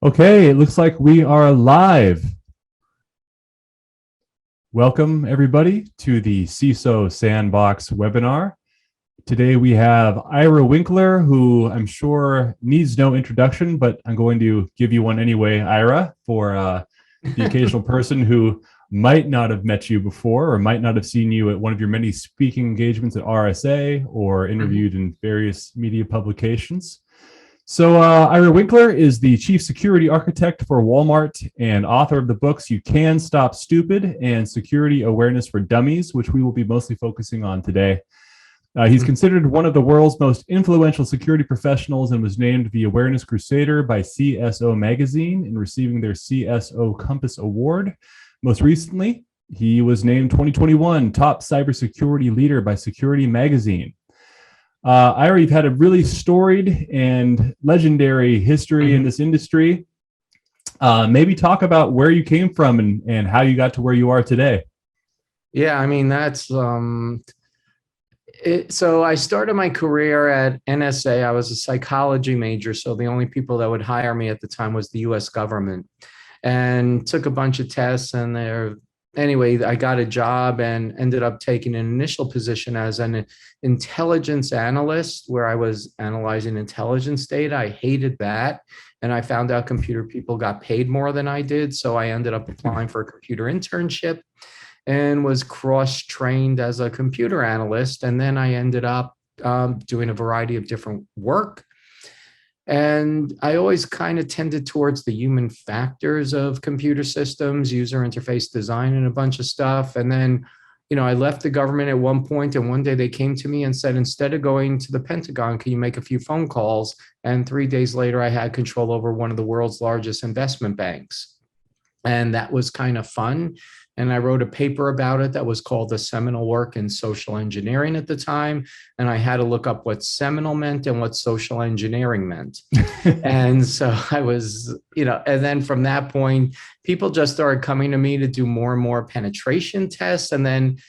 Okay, it looks like we are live. Welcome, everybody, to the CISO Sandbox webinar. Today we have Ira Winkler, who I'm sure needs no introduction, but I'm going to give you one anyway, Ira, for the occasional person who might not have met you before or might not have seen you at one of your many speaking engagements at RSA or interviewed in various media publications. So Ira Winkler is the chief security architect for Walmart and author of the books You Can Stop Stupid and Security Awareness for Dummies, which we will be mostly focusing on today. He's considered one of the world's most influential security professionals and was named the Awareness Crusader by CISO magazine in receiving their CISO Compass Award. Most recently, he was named 2021 Top Cybersecurity Leader by Security Magazine. Ira, you've had a really storied and legendary history in this industry. Maybe talk about where you came from and how you got to where you are today. Yeah, I mean, that's so I started my career at NSA. I was a psychology major, so the only people that would hire me at the time was the US government, and took a bunch of tests. And anyway, I got a job and ended up taking an initial position as an intelligence analyst, where I was analyzing intelligence data. I hated that. And I found out computer people got paid more than I did. So I ended up applying for a computer internship and was cross-trained as a computer analyst. And then I ended up doing a variety of different work. And I always kind of tended towards the human factors of computer systems, user interface design, and a bunch of stuff. And then, I left the government at one point, and one day they came to me and said, instead of going to the Pentagon, can you make a few phone calls? And 3 days later, I had control over one of the world's largest investment banks. And that was kind of fun. And I wrote a paper about it that was called The Seminal Work in Social Engineering at the time. And I had to look up what seminal meant and what social engineering meant. And so I was, and then from that point, people just started coming to me to do more and more penetration tests. And then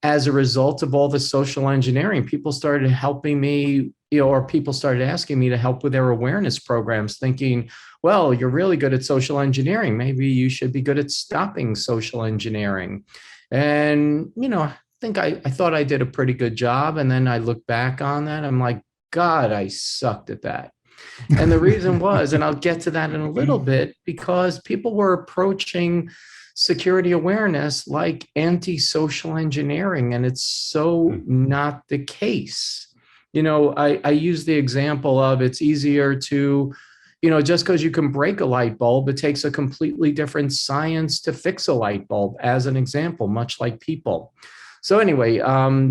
as a result of all the social engineering, people started helping me, or people started asking me to help with their awareness programs, thinking, well, you're really good at social engineering. Maybe you should be good at stopping social engineering. And, I think I thought I did a pretty good job. And then I look back on that, I'm like, God, I sucked at that. And the reason was, and I'll get to that in a little bit, because people were approaching security awareness like anti-social engineering, and it's so not the case. I use the example of it's easier to, just because you can break a light bulb, it takes a completely different science to fix a light bulb, as an example, much like people. So anyway,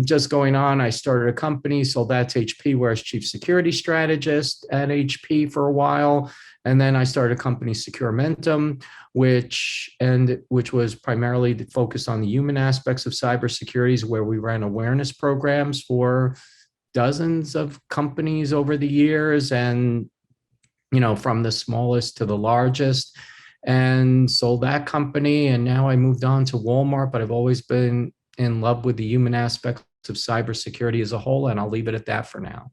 just going on, I started a company, sold that to HP, where I was chief security strategist at HP for a while. And then I started a company, Securementum, which was primarily focused on the human aspects of cybersecurity, where we ran awareness programs for dozens of companies over the years, and from the smallest to the largest, and sold that company. And now I moved on to Walmart, but I've always been in love with the human aspects of cybersecurity as a whole, and I'll leave it at that for now.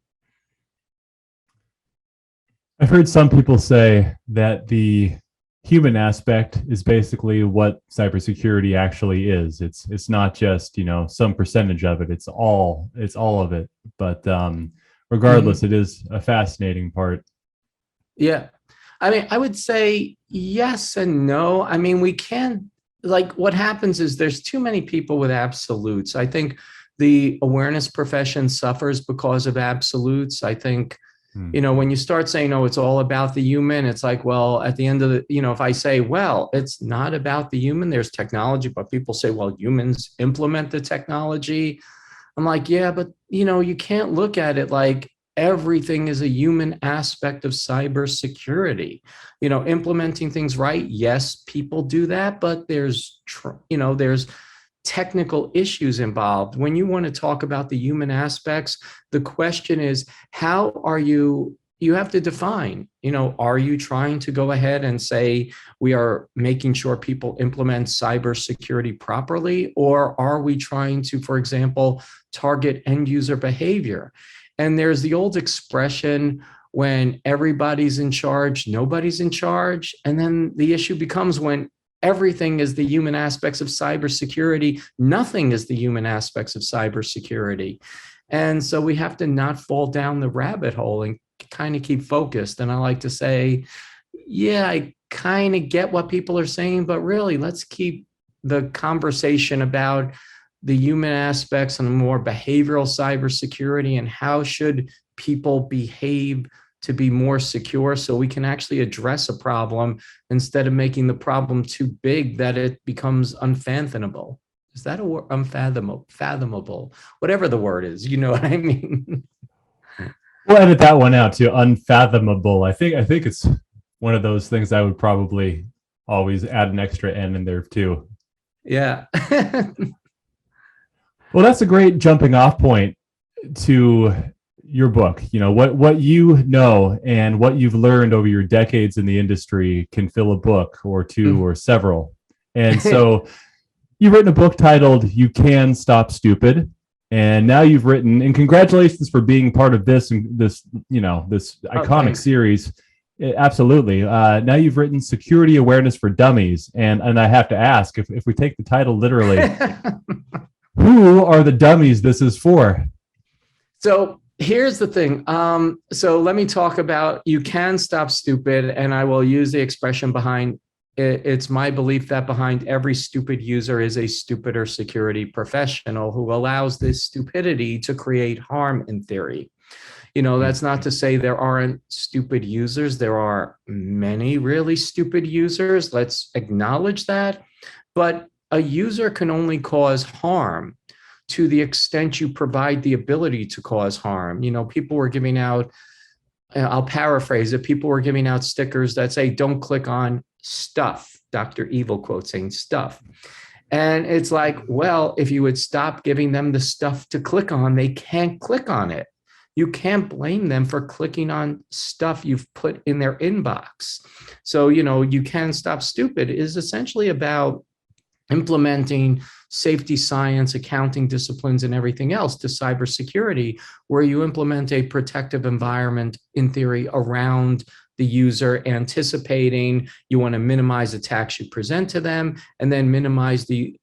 I've heard some people say that the human aspect is basically what cybersecurity actually is. It's not just, some percentage of it. It's all of it. But regardless, it is a fascinating part. Yeah. I mean, I would say yes and no. I mean, we can't, what happens is there's too many people with absolutes. I think the awareness profession suffers because of absolutes. I think, when you start saying, oh, it's all about the human, it's like, well, at the end of the, if I say, well, it's not about the human, there's technology, but people say, well, humans implement the technology. I'm like, yeah, but, you can't look at it like everything is a human aspect of cybersecurity. Implementing things right, yes, people do that, but there's technical issues involved. When you want to talk about the human aspects, the question is, how are you have to define, are you trying to go ahead and say we are making sure people implement cybersecurity properly, or are we trying to, for example, target end user behavior? And there's the old expression, when everybody's in charge, nobody's in charge. And then the issue becomes when everything is the human aspects of cybersecurity, nothing is the human aspects of cybersecurity. And so we have to not fall down the rabbit hole and kind of keep focused. And I like to say, yeah, I kind of get what people are saying, but really let's keep the conversation about the human aspects and more behavioral cybersecurity and how should people behave to be more secure so we can actually address a problem instead of making the problem too big that it becomes unfathomable. Is that a word? Unfathomable, whatever the word is, you know what I mean? We'll edit that one out too. Unfathomable. I think it's one of those things I would probably always add an extra N in there too. Yeah. Well, that's a great jumping off point to your book. You know, what you know and what you've learned over your decades in the industry can fill a book or two or several. And so you've written a book titled You Can Stop Stupid. And now you've written, and congratulations for being part of this iconic series. Absolutely. Now you've written Security Awareness for Dummies. And I have to ask, if we take the title literally, who are the dummies this is for? So here's the thing. So let me talk about You Can Stop Stupid, and I will use the expression behind it. It's my belief that behind every stupid user is a stupider security professional who allows this stupidity to create harm in theory. You know, that's not to say there aren't stupid users. There are many really stupid users. Let's acknowledge that. But a user can only cause harm to the extent you provide the ability to cause harm. You know, people were giving out, I'll paraphrase it, people were giving out stickers that say, don't click on stuff, Dr. Evil quote saying stuff. And it's like, well, if you would stop giving them the stuff to click on, they can't click on it. You can't blame them for clicking on stuff you've put in their inbox. So, you know, You Can Stop Stupid is essentially about implementing safety science, accounting disciplines, and everything else to cybersecurity, where you implement a protective environment in theory around the user, anticipating you want to minimize attacks you present to them and then minimize the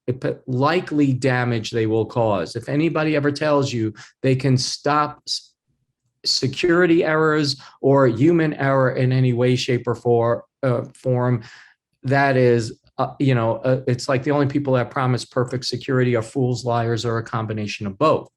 likely damage they will cause. If anybody ever tells you they can stop security errors or human error in any way, shape, or form, that is it's like the only people that promise perfect security are fools, liars, or a combination of both.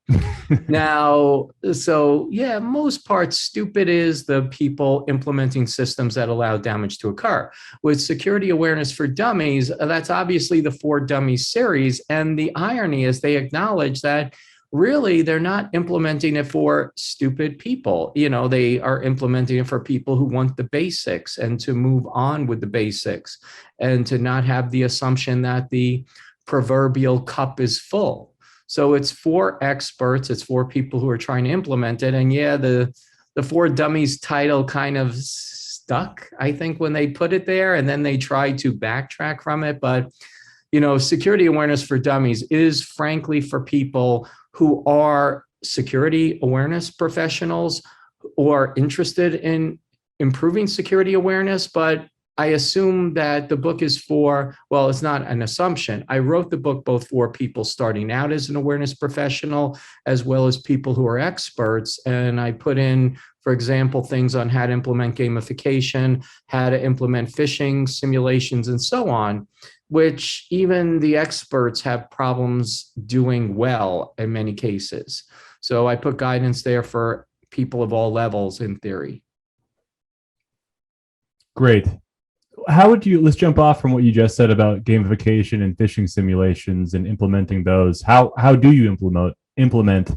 Now, so yeah, most parts stupid is the people implementing systems that allow damage to occur. With Security Awareness for Dummies, that's obviously the 4 Dummies series. And the irony is they acknowledge that really they're not implementing it for stupid people. You know, they are implementing it for people who want the basics and to move on with the basics and to not have the assumption that the proverbial cup is full. So it's for experts, it's for people who are trying to implement it. And yeah, the 4 Dummies title kind of stuck, I think, when they put it there, and then they tried to backtrack from it. But, you know, Security Awareness for Dummies is frankly for people who are security awareness professionals or interested in improving security awareness. But I assume that the book is for, well, it's not an assumption. I wrote the book both for people starting out as an awareness professional, as well as people who are experts. And I put in, for example, things on how to implement gamification, how to implement phishing simulations, and so on, which even the experts have problems doing well in many cases. So I put guidance there for people of all levels in theory. Great. How would you, let's jump off from what you just said about gamification and phishing simulations and implementing those. How do you implement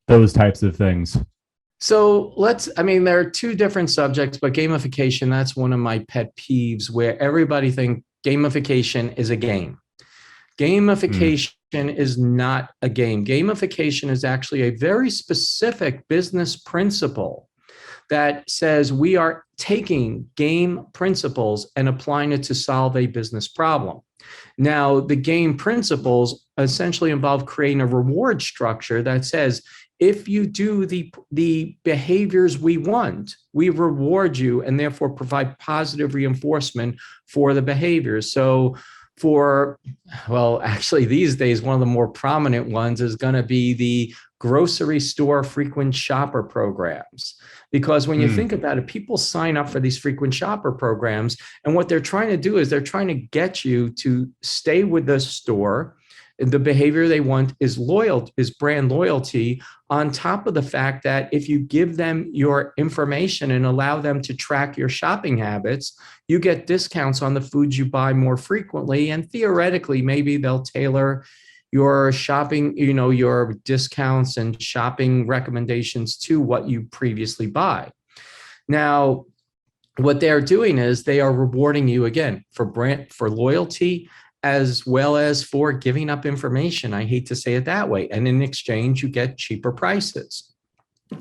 those types of things? So there are 2 different subjects, but gamification, that's one of my pet peeves where everybody thinks gamification is a game. Gamification is not a game. Gamification is actually a very specific business principle that says we are taking game principles and applying it to solve a business problem. Now, the game principles essentially involve creating a reward structure that says, if you do the behaviors we want, we reward you and therefore provide positive reinforcement for the behaviors. So well, actually these days, one of the more prominent ones is going to be the grocery store frequent shopper programs. Because when you think about it, people sign up for these frequent shopper programs, and what they're trying to do is they're trying to get you to stay with the store. The behavior they want is brand loyalty, on top of the fact that if you give them your information and allow them to track your shopping habits, you get discounts on the foods you buy more frequently. And theoretically, maybe they'll tailor your shopping, your discounts and shopping recommendations to what you previously buy. Now, what they're doing is they are rewarding you again for loyalty, as well as for giving up information. I hate to say it that way. And in exchange, you get cheaper prices.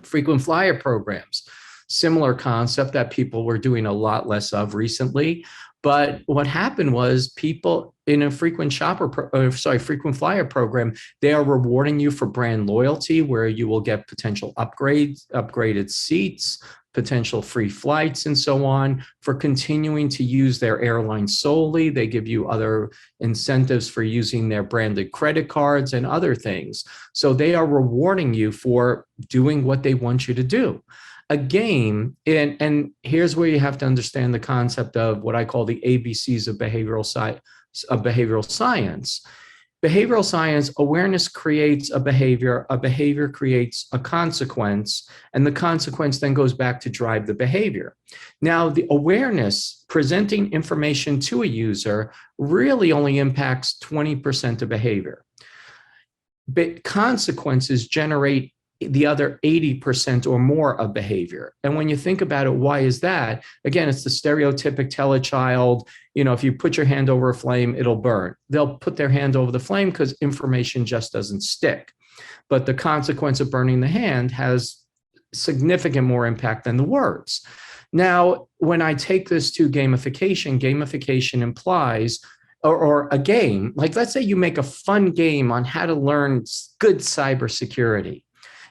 Frequent flyer programs, similar concept that people were doing a lot less of recently. But what happened was people in a frequent flyer program, they are rewarding you for brand loyalty, where you will get potential upgraded seats, potential free flights, and so on, for continuing to use their airline solely. They give you other incentives for using their branded credit cards and other things. So they are rewarding you for doing what they want you to do. A game, and here's where you have to understand the concept of what I call the ABCs of behavioral science. Behavioral science, awareness creates a behavior creates a consequence, and the consequence then goes back to drive the behavior. Now, the awareness, presenting information to a user, really only impacts 20% of behavior. But consequences generate the other 80% or more of behavior. And when you think about it, why is that? Again, it's the stereotypic tell a child, if you put your hand over a flame, it'll burn. They'll put their hand over the flame because information just doesn't stick. But the consequence of burning the hand has significant more impact than the words. Now, when I take this to gamification implies, or a game, like let's say you make a fun game on how to learn good cybersecurity.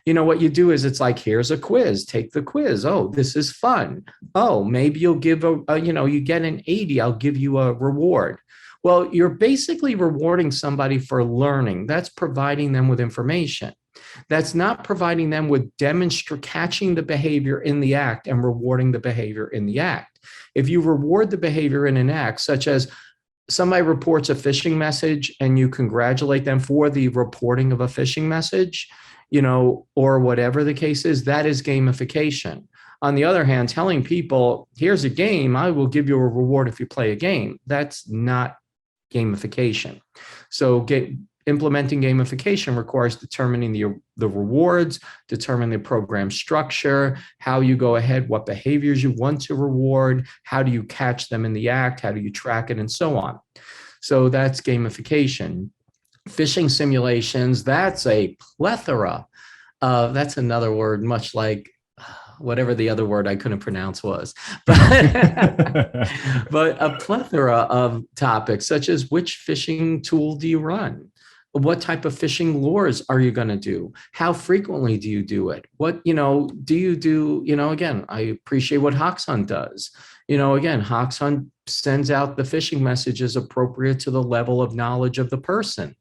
What you do is it's like, here's a quiz, take the quiz. Oh, this is fun. Oh, maybe you'll give you get an 80, I'll give you a reward. Well, you're basically rewarding somebody for learning. That's providing them with information. That's not providing them with catching the behavior in the act and rewarding the behavior in the act. If you reward the behavior in an act, such as somebody reports a phishing message and you congratulate them for the reporting of a phishing message, or whatever the case is, that is gamification. On the other hand, telling people, here's a game, I will give you a reward if you play a game, that's not gamification. So implementing gamification requires determining the rewards, determining the program structure, how you go ahead, what behaviors you want to reward, how do you catch them in the act, how do you track it, and so on. So that's gamification. Phishing simulations, that's a plethora of, that's another word, much like whatever the other word I couldn't pronounce was, but a plethora of topics, such as which phishing tool do you run? What type of phishing lures are you going to do? How frequently do you do it? What, do you do, again, I appreciate what Hawkshunt does. Again, Hawkshunt sends out the phishing messages appropriate to the level of knowledge of the person.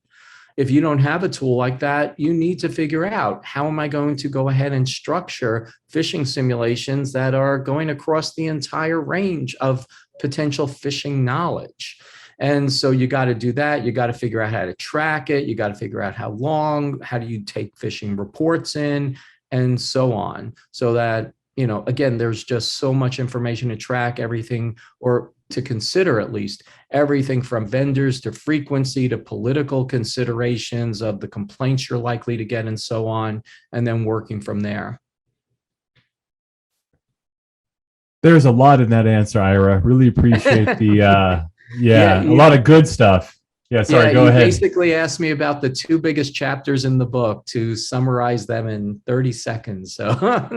If you don't have a tool like that, you need to figure out, how am I going to go ahead and structure phishing simulations that are going across the entire range of potential phishing knowledge? And so you got to do that. You got to figure out how to track it. You got to figure out how long, how do you take phishing reports in, and so on. So that, again, there's just so much information to track everything, or to consider at least everything from vendors to frequency to political considerations of the complaints you're likely to get, and so on, and then working from there. There's a lot in that answer, Ira. Really appreciate the a lot of good stuff. Yeah, sorry, go ahead. Basically asked me about the 2 biggest chapters in the book to summarize them in 30 seconds. So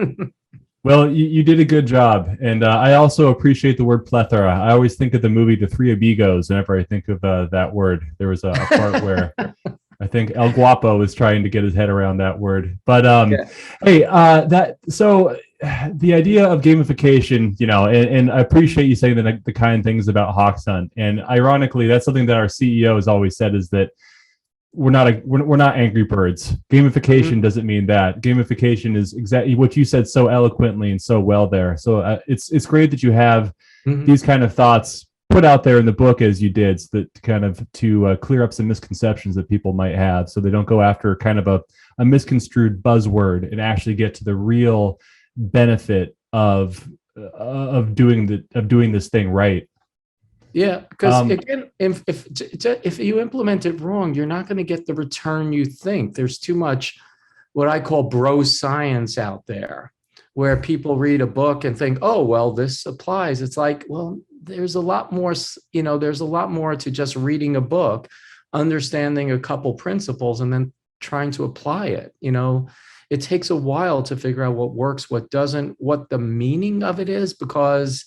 well, you did a good job. And I also appreciate the word plethora. I always think of the movie The Three Amigos whenever I think of that word. There was a part where I think El Guapo is trying to get his head around that word. But Yeah. hey, that so the idea of gamification, and I appreciate you saying the kind things about Hawks Hunt. And ironically, that's something that our CEO has always said is that we're not angry birds. Gamification Mhm. doesn't mean that. Gamification is exactly what you said so eloquently and so well there. So it's great that you have Mhm. these kind of thoughts put out there in the book as you did, so that kind of to clear up some misconceptions that people might have, so they don't go after kind of a misconstrued buzzword and actually get to the real benefit of doing this thing right. Yeah, because Um, again, if you implement it wrong, you're not going to get the return you think. There's too much what I call bro science out there, where people read a book and think, oh, well, this applies. It's like, well, there's a lot more, there's a lot more to just reading a book, understanding a couple principles, and then trying to apply it. It takes a while to figure out what works, what doesn't, what the meaning of it is, because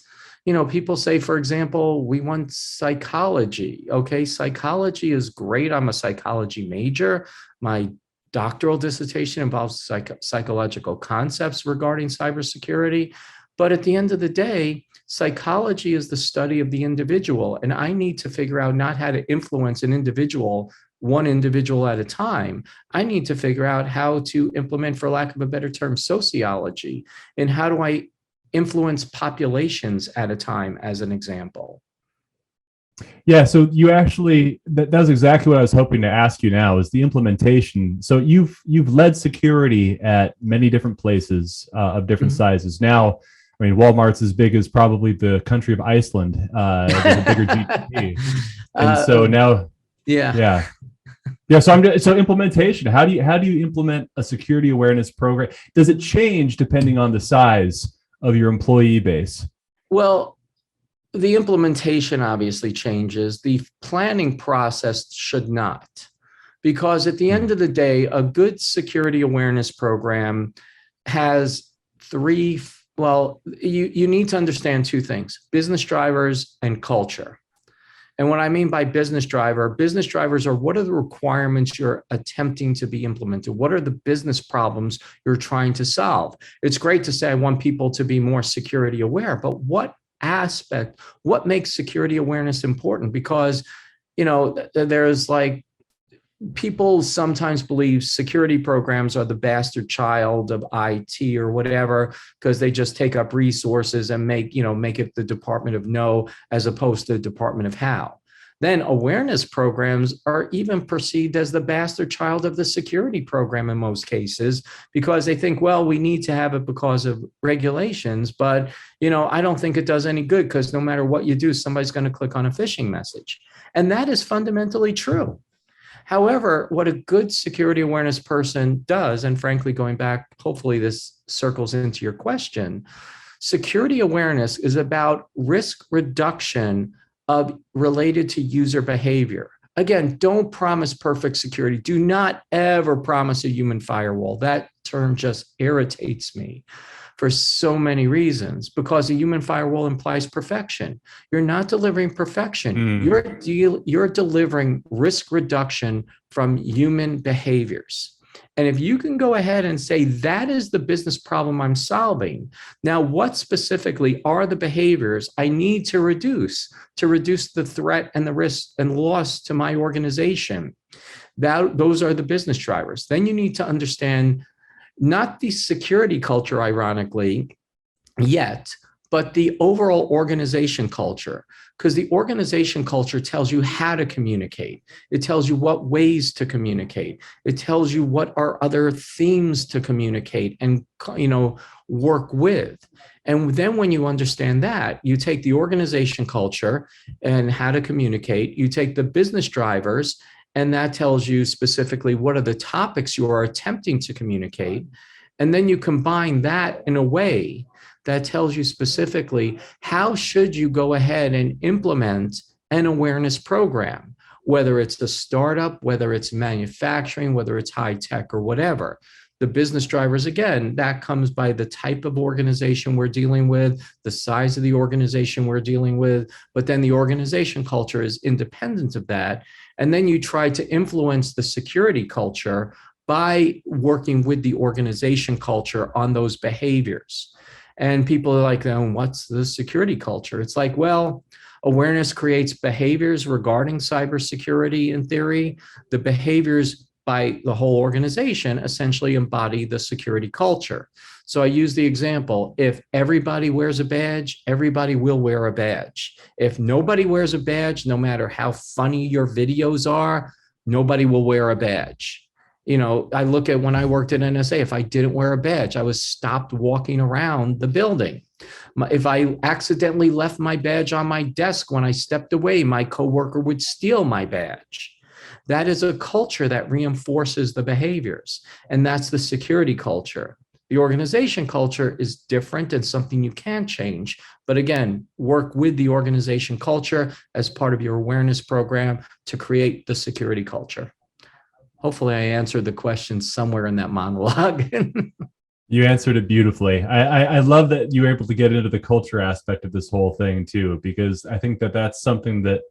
people say, for example, we want psychology. Okay, psychology is great. I'm a psychology major. My doctoral dissertation involves psychological concepts regarding cybersecurity. But at the end of the day, psychology is the study of the individual. And I need to figure out not how to influence an individual, one individual at a time. I need to figure out how to implement, for lack of a better term, sociology. And how do I influence populations at a time, as an example? Yeah, so you actually that's exactly what I was hoping to ask you now is the implementation. So you've led security at many different places of different Mhm. sizes. Now, I mean, Walmart's as big as probably the country of Iceland. There's a bigger GDP, and so uh, now, yeah. yeah, yeah. So implementation. How do you implement a security awareness program? Does it change depending on the size of your employee base? Well, the implementation obviously changes. The planning process should not, because at the Hmm. end of the day, a good security awareness program has three. Well, you need to understand two things: business drivers and culture. And what I mean by business drivers are, what are the requirements you're attempting to be implemented? What are the business problems you're trying to solve? It's great to say I want people to be more security aware, but what makes security awareness important? Because, there's like, people sometimes believe security programs are the bastard child of IT or whatever, because they just take up resources and make it the Department of No as opposed to the Department of How. Then awareness programs are even perceived as the bastard child of the security program in most cases, because they think, well, we need to have it because of regulations, but I don't think it does any good, because no matter what you do, somebody's going to click on a phishing message. And that is fundamentally true. However, what a good security awareness person does, and frankly, going back, hopefully this circles into your question, security awareness is about risk reduction related to user behavior. Again, don't promise perfect security. Do not ever promise a human firewall. That term just irritates me for so many reasons, because a human firewall implies perfection. You're not delivering perfection. Hmm. You're delivering risk reduction from human behaviors. And if you can go ahead and say that is the business problem I'm solving, now what specifically are the behaviors I need to reduce the threat and the risk and loss to my organization? Those are the business drivers. Then you need to understand not the security culture, ironically, yet, but the overall organization culture. Because the organization culture tells you how to communicate. It tells you what ways to communicate. It tells you what are other themes to communicate and work with. And then when you understand that, you take the organization culture and how to communicate, you take the business drivers, and that tells you specifically what are the topics you are attempting to communicate. And then you combine that in a way that tells you specifically how should you go ahead and implement an awareness program, whether it's a startup, whether it's manufacturing, whether it's high tech or whatever. The business drivers, again, that comes by the type of organization we're dealing with, the size of the organization we're dealing with, but then the organization culture is independent of that. And then you try to influence the security culture by working with the organization culture on those behaviors. And people are like, then what's the security culture? It's like, well, awareness creates behaviors regarding cybersecurity in theory. The behaviors by the whole organization essentially embody the security culture. So I use the example, if everybody wears a badge, everybody will wear a badge. If nobody wears a badge, no matter how funny your videos are, nobody will wear a badge. You know, I look at when I worked at NSA, if I didn't wear a badge, I was stopped walking around the building. If I accidentally left my badge on my desk when I stepped away, my coworker would steal my badge. That is a culture that reinforces the behaviors, and that's the security culture. The organization culture is different and something you can change, but again, work with the organization culture as part of your awareness program to create the security culture. Hopefully I answered the question somewhere in that monologue. You answered it beautifully. I love that you were able to get into the culture aspect of this whole thing too, because I think that that's something that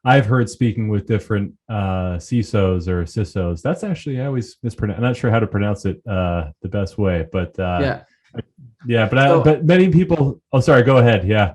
I've heard speaking with different CISOs or CISOs. That's actually, I always mispronounce. I'm not sure how to pronounce it the best way, but yeah. But many people. Oh, sorry. Go ahead. Yeah.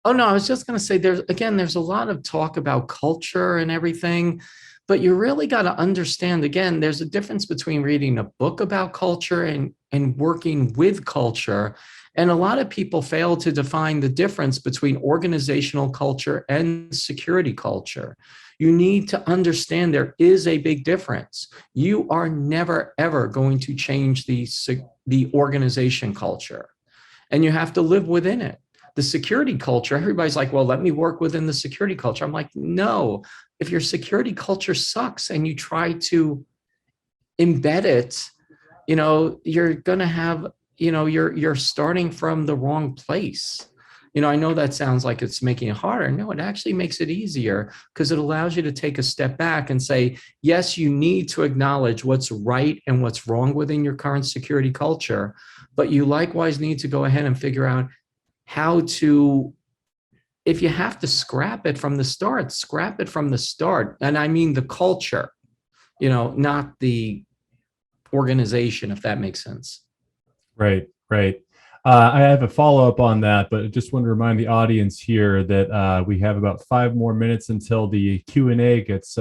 Oh no, I was just going to say there's a lot of talk about culture and everything, but you really got to understand, again, there's a difference between reading a book about culture and working with culture. And a lot of people fail to define the difference between organizational culture and security culture. You need to understand there is a big difference. You are never, ever going to change the organization culture, and you have to live within it. The security culture, everybody's like, well, let me work within the security culture. I'm like, no, if your security culture sucks and you try to embed it, you know, you're going to have, you know, you're starting from the wrong place. You know, I know that sounds like it's making it harder. No, it actually makes it easier because it allows you to take a step back and say, yes, you need to acknowledge what's right and what's wrong within your current security culture, but you likewise need to go ahead and figure out how to, if you have to scrap it from the start, scrap it from the start. And I mean the culture, you know, not the organization, if that makes sense. Right. I have a follow-up on that, but I just want to remind the audience here that we have about 5 more minutes until the Q&A gets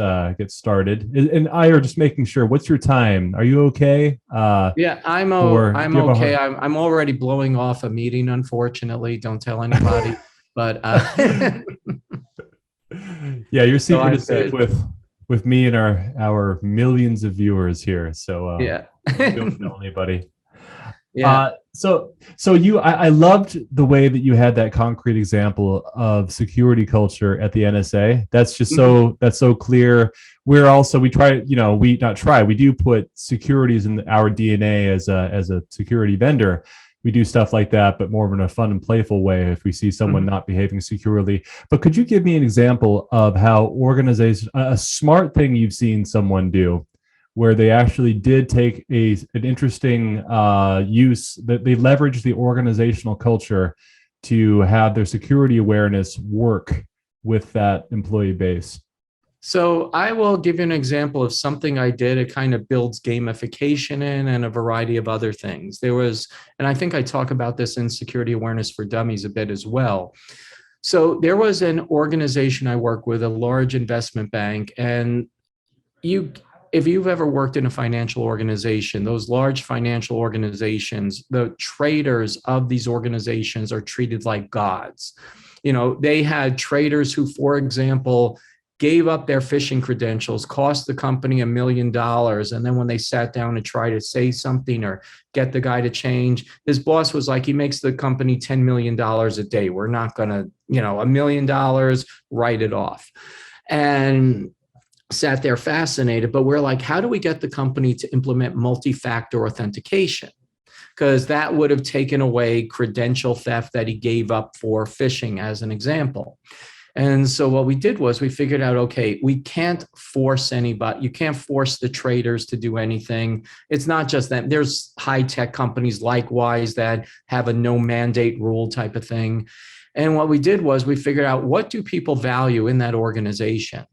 started. And Ira, just making sure, what's your time? Are you okay? Yeah, I'm okay. I'm already blowing off a meeting, unfortunately. Don't tell anybody. But yeah, your secret is safe with me and our millions of viewers here. So yeah, don't tell anybody. Yeah. I loved the way that you had that concrete example of security culture at the NSA. That's just that's so clear. We do put securities in our DNA as a security vendor. We do stuff like that, but more in a fun and playful way if we see someone not behaving securely. But could you give me an example of how organization, a smart thing you've seen someone do, where they actually did take an interesting use, that they leveraged the organizational culture to have their security awareness work with that employee base? So I will give you an example of something I did. It kind of builds gamification in and a variety of other things. And I think I talk about this in Security Awareness for Dummies a bit as well. So there was an organization I work with, a large investment bank, and if you've ever worked in a financial organization, those large financial organizations, the traders of these organizations are treated like gods. You know, they had traders who, for example, gave up their phishing credentials, cost the company $1 million. And then when they sat down to try to say something or get the guy to change, his boss was like, he makes the company $10 million a day. We're not going to, $1 million, write it off. And sat there fascinated, but we're like, how do we get the company to implement multi-factor authentication? Because that would have taken away credential theft that he gave up for phishing, as an example. And so what we did was we figured out, okay, we can't force anybody, you can't force the traders to do anything. It's not just that. There's high tech companies likewise that have a no mandate rule type of thing. And what we did was we figured out, what do people value in that organization?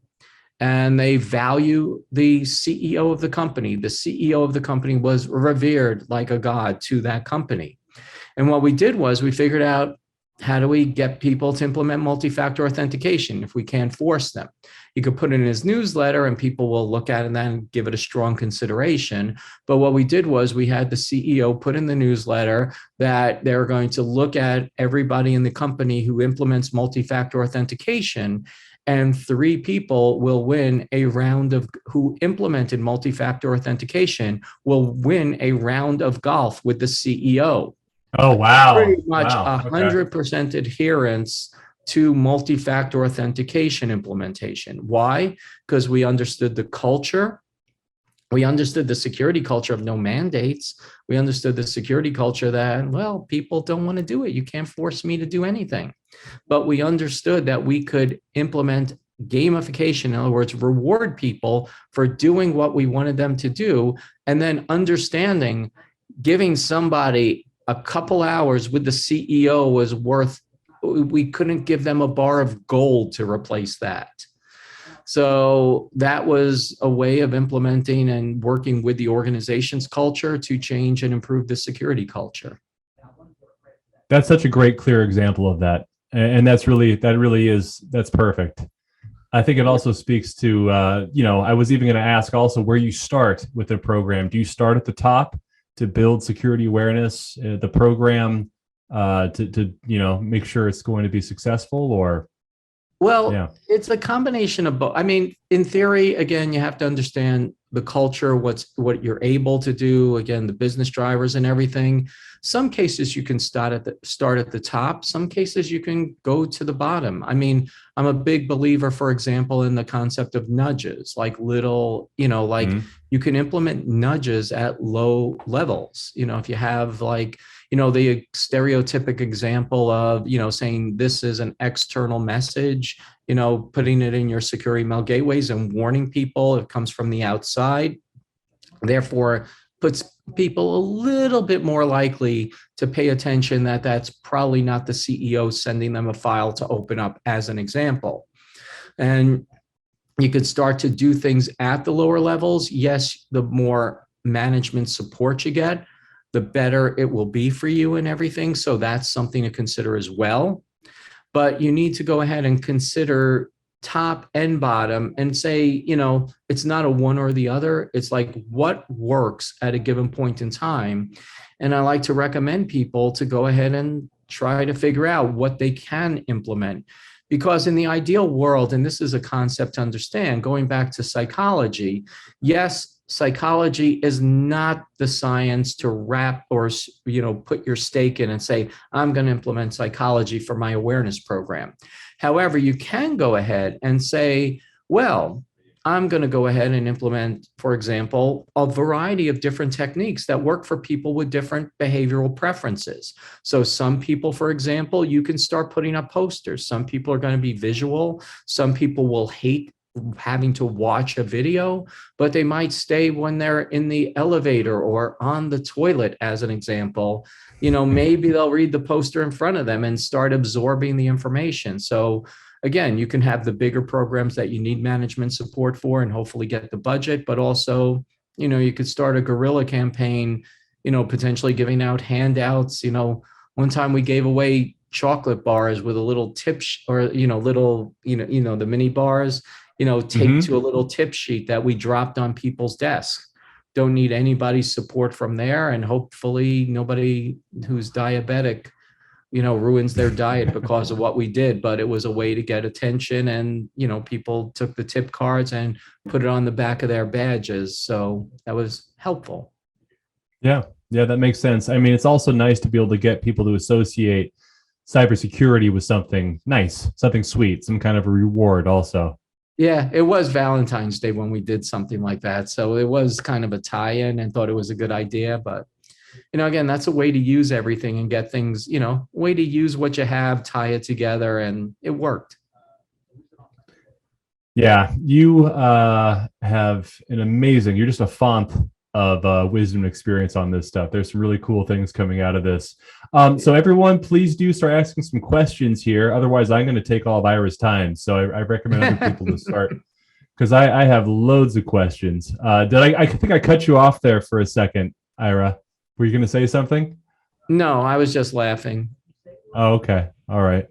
And they value the CEO of the company. The CEO of the company was revered like a god to that company. And what we did was we figured out, how do we get people to implement multi-factor authentication if we can't force them? You could put it in his newsletter and people will look at it and then give it a strong consideration. But what we did was we had the CEO put in the newsletter that they're going to look at everybody in the company who implements multi-factor authentication, and 3 people will win a round of, who implemented multi-factor authentication will win a round of golf with the CEO. Oh, wow. Pretty much Wow. Okay. 100% adherence to multi-factor authentication implementation. Why? Because we understood the culture. We understood the security culture of no mandates. We understood the security culture that, well, people don't want to do it. You can't force me to do anything. But we understood that we could implement gamification, in other words, reward people for doing what we wanted them to do, and then understanding giving somebody a couple hours with the CEO was worth, we couldn't give them a bar of gold to replace that. So that was a way of implementing and working with the organization's culture to change and improve the security culture. That's such a great, clear example of that. And that's perfect. I think it also speaks to, I was even going to ask also where you start with a program. Do you start at the top to build security awareness, the program, to make sure it's going to be successful, or? Well, yeah, it's a combination of both. I mean, in theory, again, you have to understand the culture, what you're able to do, again, the business drivers and everything. Some cases you can start at the top. Some cases you can go to the bottom. I mean, I'm a big believer, for example, in the concept of nudges, like little, you can implement nudges at low levels. If you have the stereotypic example of, saying this is an external message, putting it in your secure email gateways and warning people it comes from the outside, therefore puts people a little bit more likely to pay attention that that's probably not the CEO sending them a file to open up, as an example. And you could start to do things at the lower levels. Yes, the more management support you get, the better it will be for you and everything. So that's something to consider as well. But you need to go ahead and consider top and bottom and say, it's not a one or the other. It's like what works at a given point in time. And I like to recommend people to go ahead and try to figure out what they can implement. Because in the ideal world, and this is a concept to understand, going back to psychology, yes, psychology is not the science to wrap or, put your stake in and say, I'm going to implement psychology for my awareness program. However, you can go ahead and say, well, I'm going to go ahead and implement, for example, a variety of different techniques that work for people with different behavioral preferences. So some people, for example, you can start putting up posters. Some people are going to be visual. Some people will hate having to watch a video, but they might stay when they're in the elevator or on the toilet, as an example. Maybe they'll read the poster in front of them and start absorbing the information. So again, you can have the bigger programs that you need management support for and hopefully get the budget, but also, you could start a guerrilla campaign, potentially giving out handouts. One time we gave away chocolate bars with a little tip the mini bars, taped to a little tip sheet that we dropped on people's desks. Don't need anybody's support from there. And hopefully nobody who's diabetic, ruins their diet because of what we did, but it was a way to get attention. And, people took the tip cards and put it on the back of their badges. So that was helpful. Yeah, that makes sense. I mean, it's also nice to be able to get people to associate cybersecurity with something nice, something sweet, some kind of a reward also. Yeah, it was Valentine's Day when we did something like that. So it was kind of a tie-in, and thought it was a good idea. But, again, that's a way to use everything and get things, way to use what you have, tie it together, and it worked. Yeah, you have an amazing, you're just a font of wisdom and experience on this stuff. There's some really cool things coming out of this. So everyone, please do start asking some questions here. Otherwise, I'm going to take all of Ira's time. So I recommend other people to start because I have loads of questions. I think I cut you off there for a second, Ira. Were you going to say something? No, I was just laughing. Oh, okay. All right.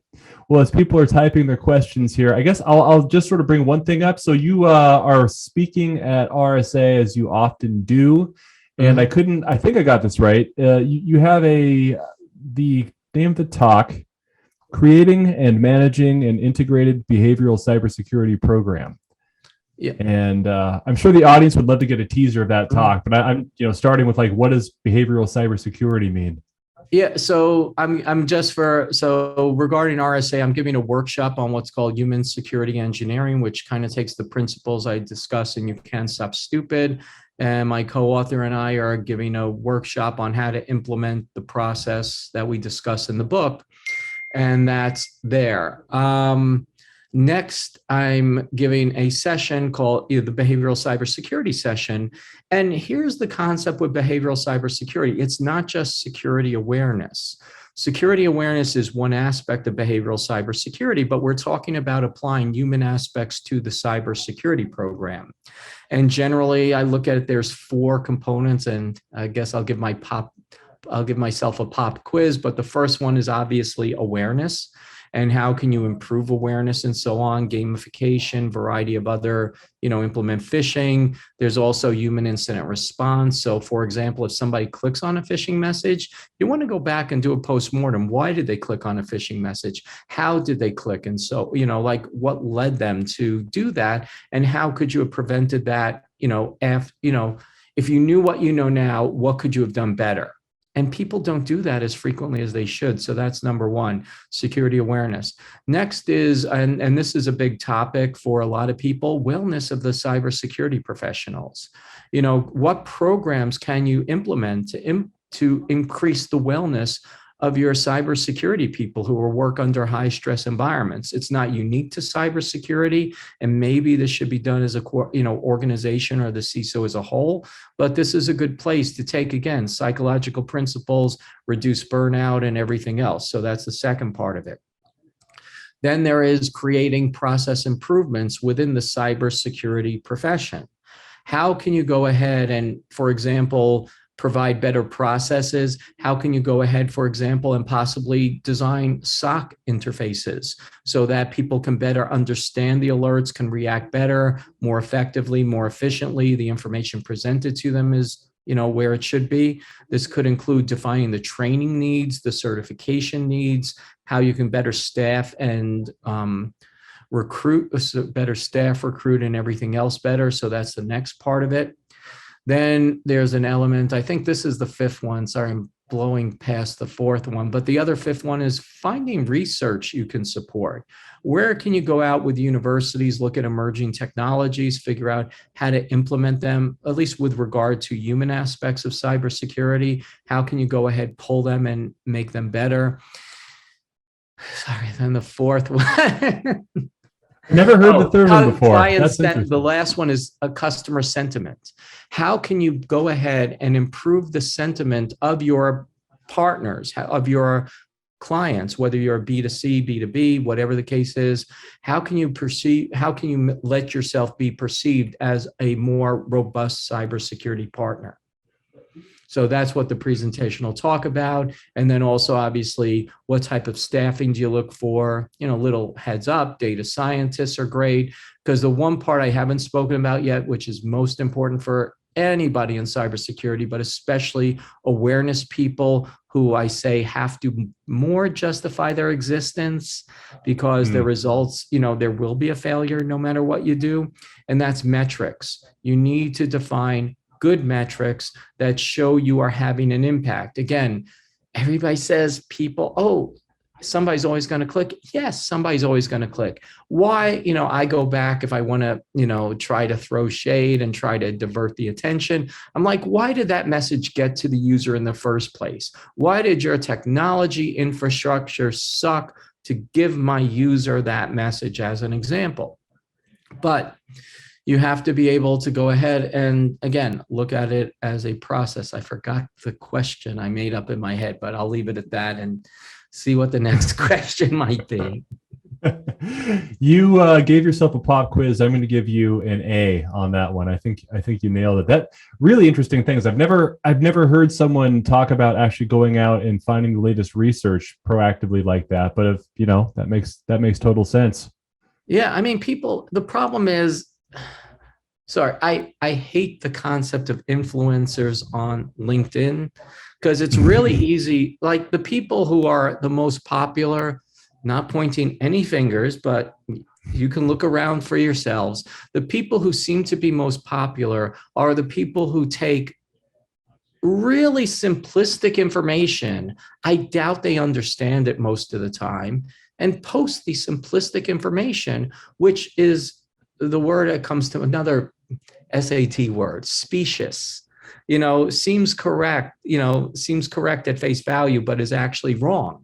Well, as people are typing their questions here, I guess I'll just sort of bring one thing up. So you are speaking at RSA as you often do, and Mhm. I think I got this right. You have the name of the talk, creating and managing an integrated behavioral cybersecurity program. Yeah. And I'm sure the audience would love to get a teaser of that Mhm. talk, but I'm starting with like, what does behavioral cybersecurity mean? Yeah, so I'm just for so regarding RSA, I'm giving a workshop on what's called human security engineering, which kind of takes the principles I discuss in You Can't Stop Stupid. And my co-author and I are giving a workshop on how to implement the process that we discuss in the book, and that's there. Next, I'm giving a session called the Behavioral Cybersecurity Session. And here's the concept with behavioral cybersecurity. It's not just security awareness. Security awareness is one aspect of behavioral cybersecurity, but we're talking about applying human aspects to the cybersecurity program. And generally, I look at it, there's four components, and I guess I'll give myself a pop quiz, but the first one is obviously awareness and how can you improve awareness and so on, gamification, variety of other, implement phishing. There's also human incident response. So for example, if somebody clicks on a phishing message, you want to go back and do a postmortem. Why did they click on a phishing message? How did they click? And so, like what led them to do that? And how could you have prevented that? If you knew what you know now, what could you have done better? And people don't do that as frequently as they should. So that's number one, security awareness. Next is, and this is a big topic for a lot of people, wellness of the cybersecurity professionals. What programs can you implement to increase the wellness of your cybersecurity people who work under high stress environments? It's not unique to cybersecurity, and maybe this should be done as a organization or the CISO as a whole. But this is a good place to take, again, psychological principles, reduce burnout, and everything else. So that's the second part of it. Then there is creating process improvements within the cybersecurity profession. How can you go ahead and, for example, provide better processes? How can you go ahead, for example, and possibly design SOC interfaces so that people can better understand the alerts, can react better, more effectively, more efficiently? The information presented to them is where it should be. This could include defining the training needs, the certification needs, how you can better staff and recruit, better staff recruit, and everything else better. So that's the next part of it. Then there's an element, I think this is the fifth one. Sorry, I'm blowing past the fourth one, but the other fifth one is finding research you can support. Where can you go out with universities, look at emerging technologies, figure out how to implement them, at least with regard to human aspects of cybersecurity? How can you go ahead, pull them and make them better? Sorry, then the fourth one. Never heard the third one before. Clients, That's the interesting. last one is a customer sentiment. How can you go ahead and improve the sentiment of your partners, of your clients, whether you're B2C, B2B, whatever the case is? How can you let yourself be perceived as a more robust cybersecurity partner? So that's what the presentation will talk about. And then also, obviously, what type of staffing do you look for? Little heads up, data scientists are great, because the one part I haven't spoken about yet, which is most important for anybody in cybersecurity, but especially awareness people who I say have to more justify their existence because their results, there will be a failure no matter what you do. And that's metrics. You need to define good metrics that show you are having an impact. Again, everybody says somebody's always going to click. Yes, somebody's always going to click. Why? I go back if I want to, try to throw shade and try to divert the attention. I'm like, why did that message get to the user in the first place? Why did your technology infrastructure suck to give my user that message, as an example? But you have to be able to go ahead and, again, look at it as a process. I forgot the question I made up in my head, but I'll leave it at that and see what the next question might be. You gave yourself a pop quiz. I'm going to give you an A on that one. I think you nailed it. That really interesting things. I've never heard someone talk about actually going out and finding the latest research proactively like that. But if that makes total sense. Yeah, I mean, people, the problem is, sorry, I hate the concept of influencers on LinkedIn because it's really easy. Like the people who are the most popular, not pointing any fingers, but you can look around for yourselves. The people who seem to be most popular are the people who take really simplistic information. I doubt they understand it most of the time, and post the simplistic information, which is the word that comes to another SAT word, specious. Seems correct at face value, but is actually wrong.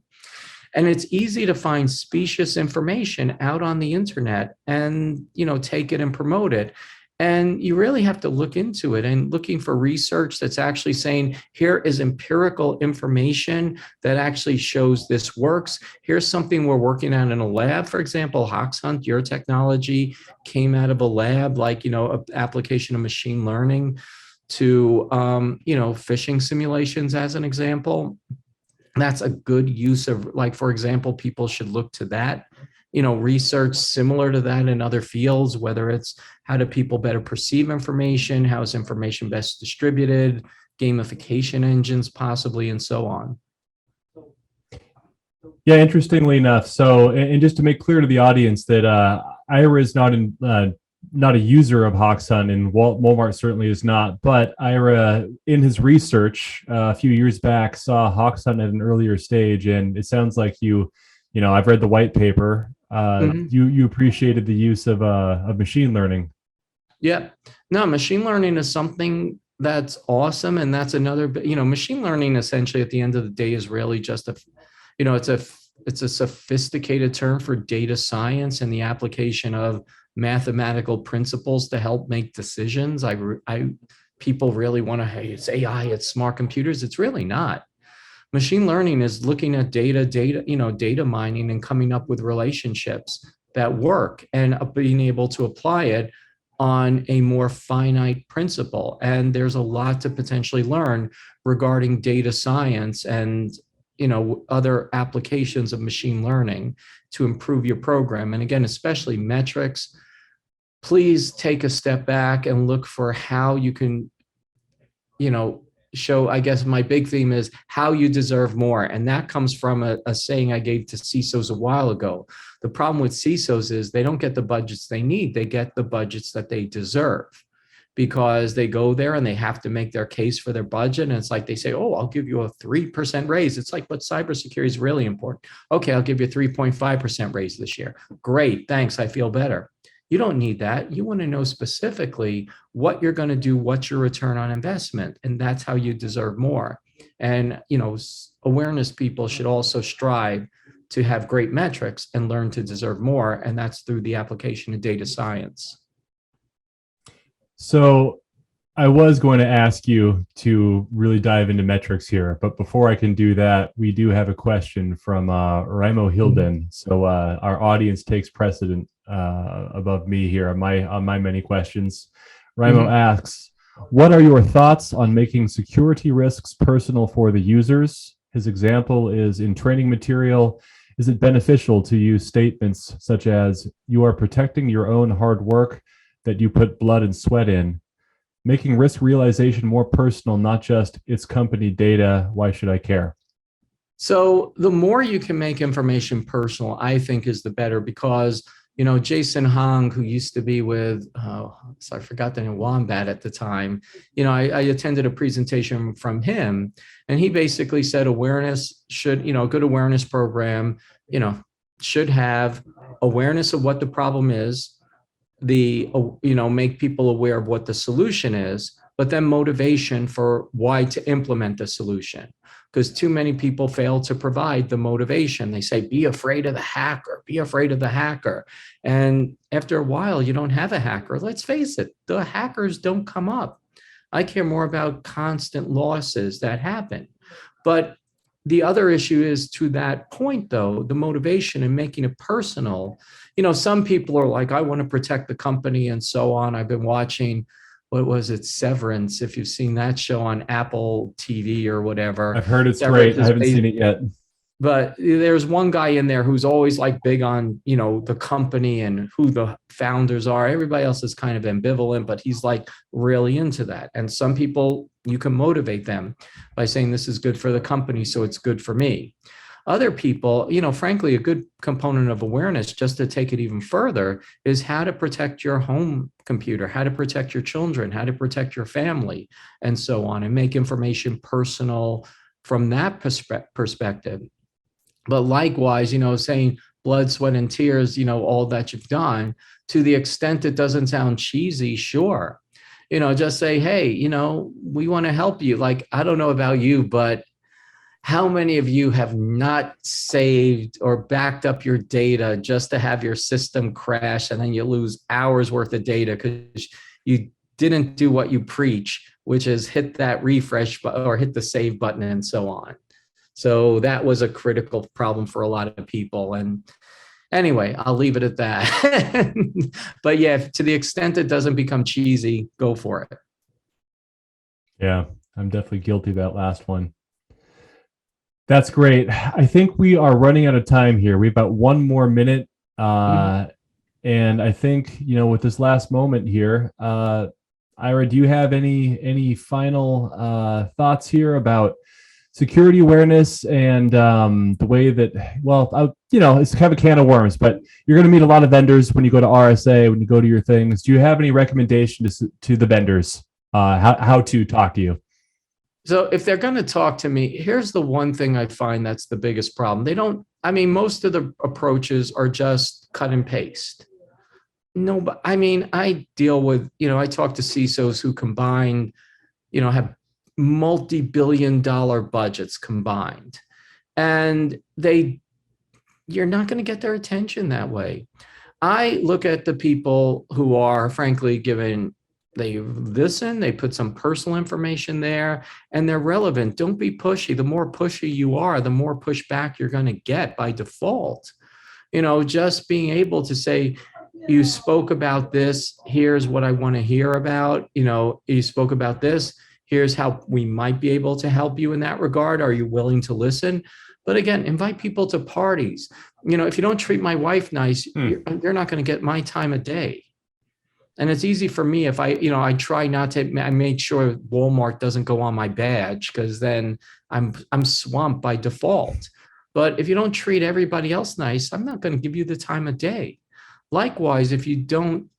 And it's easy to find specious information out on the internet and, take it and promote it. And you really have to look into it and looking for research that's actually saying, here is empirical information that actually shows this works. Here's something we're working on in a lab. For example, HoxHunt, your technology came out of a lab, like, an application of machine learning to, phishing simulations as an example. That's a good use of, like, for example, people should look to that, research similar to that in other fields, whether it's how do people better perceive information, how is information best distributed, gamification engines possibly, and so on. Yeah, interestingly enough. So, and just to make clear to the audience that Ira is not a user of HoxHunt, and Walmart certainly is not. But Ira, in his research a few years back, saw HoxHunt at an earlier stage, and it sounds like I've read the white paper. You appreciated the use of machine learning. Yeah. No, machine learning is something that's awesome. And that's another, machine learning essentially at the end of the day is really just it's a sophisticated term for data science and the application of mathematical principles to help make decisions. People really want to, hey, it's AI, it's smart computers. It's really not. Machine learning is looking at data mining and coming up with relationships that work and being able to apply it on a more finite principle. And there's a lot to potentially learn regarding data science and other applications of machine learning to improve your program. And again, especially metrics. Please take a step back and look for how you can, show, I guess my big theme is how you deserve more. And that comes from a saying I gave to CISOs a while ago. The problem with CISOs is they don't get the budgets they need. They get the budgets that they deserve, because they go there and they have to make their case for their budget. And it's like they say, oh, I'll give you a 3% raise. It's like, but cybersecurity is really important. Okay, I'll give you a 3.5% raise this year. Great, thanks, I feel better. You don't need that. You want to know specifically what you're going to do, what's your return on investment, and that's how you deserve more. And, awareness people should also strive to have great metrics and learn to deserve more, and that's through the application of data science. So I was going to ask you to really dive into metrics here, but before I can do that, we do have a question from Raimo Hilden. So our audience takes precedent above me here on my many questions. Raimo asks, what are your thoughts on making security risks personal for the users? His example is in training material. Is it beneficial to use statements such as, you are protecting your own hard work that you put blood and sweat in, making risk realization more personal, not just it's company data, why should I care? So the more you can make information personal, I think is the better, because Jason Hong, who used to be with, I forgot the name, Wombat at the time, I attended a presentation from him, and he basically said awareness should, a good awareness program, should have awareness of what the problem is, make people aware of what the solution is, but then motivation for why to implement the solution. Because too many people fail to provide the motivation. They say, be afraid of the hacker, be afraid of the hacker. And after a while, you don't have a hacker. Let's face it, the hackers don't come up. I care more about constant losses that happen. But the other issue is, to that point, though, the motivation and making it personal. Some people are like, I want to protect the company and so on. I've been watching, what was it, Severance, if you've seen that show on Apple TV or whatever. I've heard it's Severance great. I haven't seen it yet. But there's one guy in there who's always like big on, the company and who the founders are. Everybody else is kind of ambivalent, but he's like really into that. And some people, you can motivate them by saying, this is good for the company, so it's good for me. Other people, frankly, a good component of awareness, just to take it even further, is how to protect your home computer, how to protect your children, how to protect your family, and so on, and make information personal from that perspective. But likewise, saying blood, sweat, and tears, all that you've done, to the extent it doesn't sound cheesy, sure. Just say, hey, we want to help you. Like, I don't know about you, but how many of you have not saved or backed up your data just to have your system crash, and then you lose hours worth of data because you didn't do what you preach, which is hit that refresh or hit the save button and so on. So that was a critical problem for a lot of people. And anyway, I'll leave it at that. But yeah, to the extent it doesn't become cheesy, go for it. Yeah, I'm definitely guilty of that last one. That's great. I think we are running out of time here. We have about one more minute. And I think, with this last moment here, Ira, do you have any final thoughts here about security awareness and the way that, it's kind of a can of worms, but you're going to meet a lot of vendors when you go to RSA, when you go to your things. Do you have any recommendations to the vendors, how to talk to you? So if they're going to talk to me, here's the one thing I find that's the biggest problem. Most of the approaches are just cut and paste. No, but I deal with, I talk to CISOs who combined, have multi-billion-dollar budgets combined, and you're not going to get their attention that way. I look at the people who are, frankly, they listen, they put some personal information there, and they're relevant. Don't be pushy. The more pushy you are, the more pushback you're going to get by default. Just being able to say, you spoke about this, here's what I want to hear about. You spoke about this, here's how we might be able to help you in that regard. Are you willing to listen? But again, invite people to parties. If you don't treat my wife nice, you're not going to get my time of day. And it's easy for me if I try not to. I make sure Walmart doesn't go on my badge, because then I'm swamped by default. But if you don't treat everybody else nice, I'm not going to give you the time of day. Likewise, if you don't,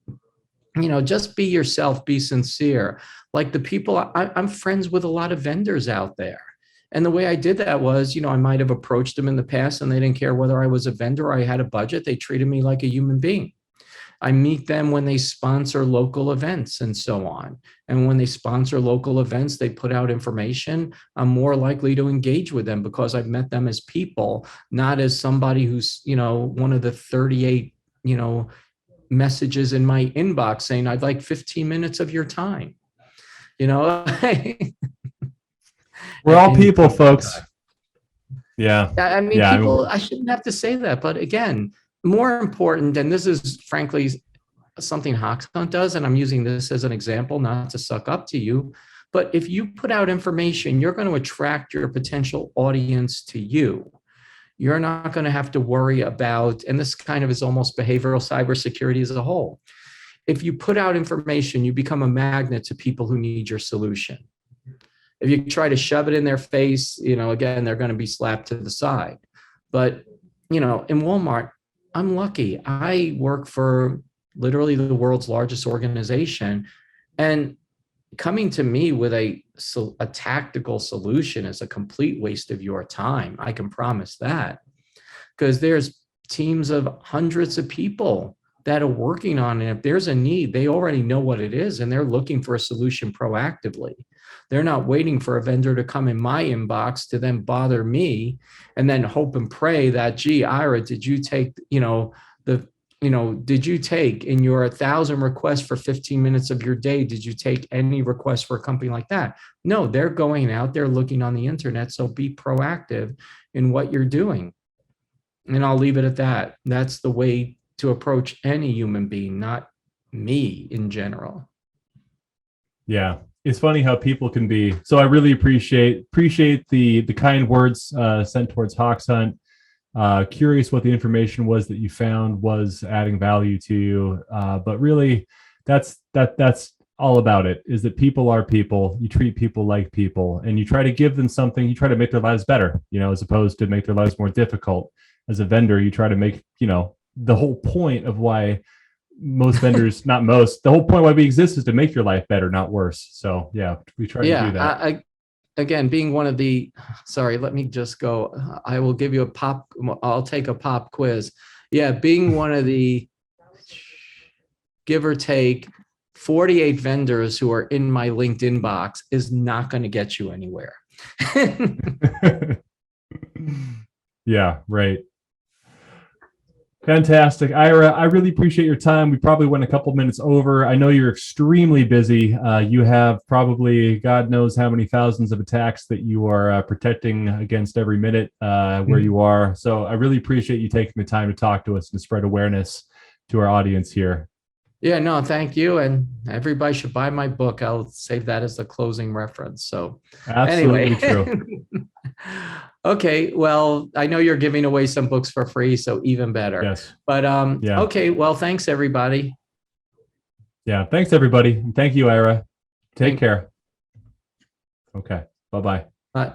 just be yourself, be sincere. Like the people, I'm friends with a lot of vendors out there. And the way I did that was, I might have approached them in the past and they didn't care whether I was a vendor or I had a budget. They treated me like a human being. I meet them when they sponsor local events and so on. And when they sponsor local events, they put out information. I'm more likely to engage with them because I've met them as people, not as somebody who's, one of the 38, messages in my inbox saying, I'd like 15 minutes of your time. We're all people, folks. Yeah. People, I shouldn't have to say that, but again, more important, and this is frankly something HawkHunt does, and I'm using this as an example, not to suck up to you, but if you put out information, you're going to attract your potential audience to you. You're not going to have to worry about, and this kind of is almost behavioral cybersecurity as a whole. If you put out information, you become a magnet to people who need your solution. If you try to shove it in their face, again, they're going to be slapped to the side. But, in Walmart, I'm lucky. I work for literally the world's largest organization, and coming to me with a tactical solution is a complete waste of your time. I can promise that, because there's teams of hundreds of people that are working on it. If there's a need, they already know what it is and they're looking for a solution proactively. They're not waiting for a vendor to come in my inbox to then bother me and then hope and pray that, gee, Ira, did you take, did you take in your 1,000 requests for 15 minutes of your day, did you take any requests for a company like that? No, they're going out, they're looking on the internet. So be proactive in what you're doing. And I'll leave it at that. That's the way to approach any human being, not me in general. Yeah. It's funny how people can be. So I really appreciate the kind words sent towards Hawks Hunt. Curious what the information was that you found was adding value to you. But really, that's all about it, is that people are people. You treat people like people, and you try to give them something. You try to make their lives better, as opposed to make their lives more difficult. As a vendor, you try to make, the whole point of why most vendors, not most, the whole point why we exist is to make your life better, not worse. So yeah, we try to do that. Again, being one of the, sorry, let me just go. I will give you I'll take a pop quiz. Yeah, being one of the, give or take, 48 vendors who are in my LinkedIn box is not going to get you anywhere. Yeah, right. Fantastic. Ira, I really appreciate your time. We probably went a couple minutes over. I know you're extremely busy. You have probably God knows how many thousands of attacks that you are protecting against every minute where you are. So I really appreciate you taking the time to talk to us and spread awareness to our audience here. Yeah, no, thank you. And everybody should buy my book. I'll save that as the closing reference. So absolutely anyway. True. Okay, well, I know you're giving away some books for free, so even better. Yes. But yeah. Okay, well, thanks everybody. Yeah, thanks everybody. Thank you, Ira. Take care. Okay, bye-bye. Bye.